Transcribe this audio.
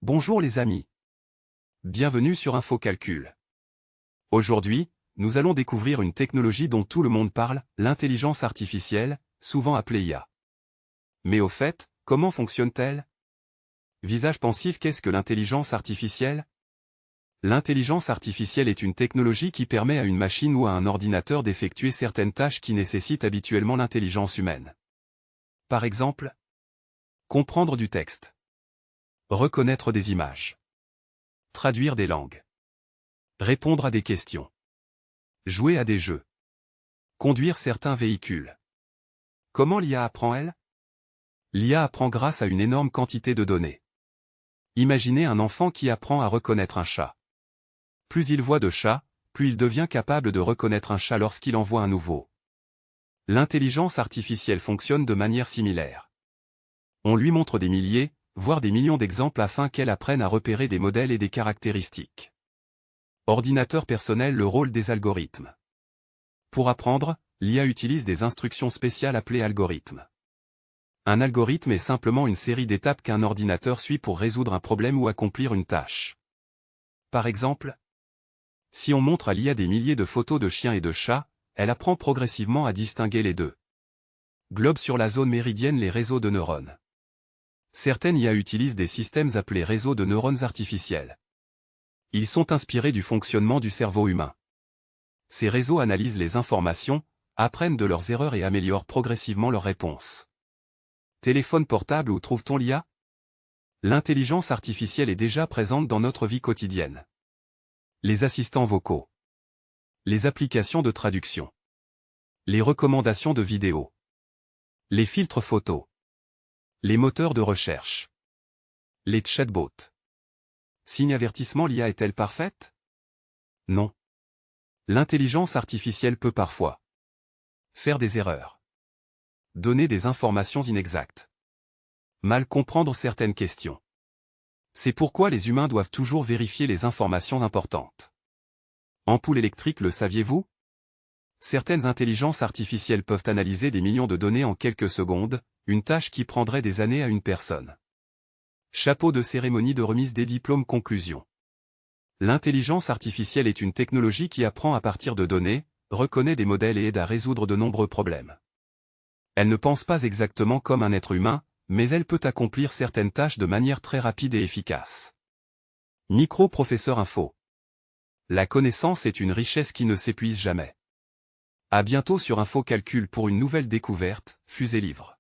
Bonjour les amis. Bienvenue sur InfoCalcul. Aujourd'hui, nous allons découvrir une technologie dont tout le monde parle, l'intelligence artificielle, souvent appelée IA. Mais au fait, comment fonctionne-t-elle? Visage pensif, qu'est-ce que l'intelligence artificielle? L'intelligence artificielle est une technologie qui permet à une machine ou à un ordinateur d'effectuer certaines tâches qui nécessitent habituellement l'intelligence humaine. Par exemple, comprendre du texte. Reconnaître des images. Traduire des langues. Répondre à des questions. Jouer à des jeux. Conduire certains véhicules. Comment l'IA apprend-elle? L'IA apprend grâce à une énorme quantité de données. Imaginez un enfant qui apprend à reconnaître un chat. Plus il voit de chats, plus il devient capable de reconnaître un chat lorsqu'il en voit un nouveau. L'intelligence artificielle fonctionne de manière similaire. On lui montre des milliers, voire des millions d'exemples afin qu'elle apprenne à repérer des modèles et des caractéristiques. Ordinateur personnel, le rôle des algorithmes. Pour apprendre, l'IA utilise des instructions spéciales appelées algorithmes. Un algorithme est simplement une série d'étapes qu'un ordinateur suit pour résoudre un problème ou accomplir une tâche. Par exemple, si on montre à l'IA des milliers de photos de chiens et de chats, elle apprend progressivement à distinguer les deux. Globe sur la zone méridienne les réseaux de neurones. Certaines IA utilisent des systèmes appelés réseaux de neurones artificiels. Ils sont inspirés du fonctionnement du cerveau humain. Ces réseaux analysent les informations, apprennent de leurs erreurs et améliorent progressivement leurs réponses. Téléphone portable, où trouve-t-on l'IA? L'intelligence artificielle est déjà présente dans notre vie quotidienne. Les assistants vocaux. Les applications de traduction. Les recommandations de vidéos. Les filtres photos. Les moteurs de recherche. Les chatbots. Signe avertissement, l'IA est-elle parfaite? Non. L'intelligence artificielle peut parfois faire des erreurs, donner des informations inexactes, mal comprendre certaines questions. C'est pourquoi les humains doivent toujours vérifier les informations importantes. Ampoule électrique, le saviez-vous? Certaines intelligences artificielles peuvent analyser des millions de données en quelques secondes, une tâche qui prendrait des années à une personne. Chapeau de cérémonie de remise des diplômes. Conclusion. L'intelligence artificielle est une technologie qui apprend à partir de données, reconnaît des modèles et aide à résoudre de nombreux problèmes. Elle ne pense pas exactement comme un être humain, mais elle peut accomplir certaines tâches de manière très rapide et efficace. Micro-professeur info. La connaissance est une richesse qui ne s'épuise jamais. À bientôt sur InfoCalcul pour une nouvelle découverte, Fusée Livre.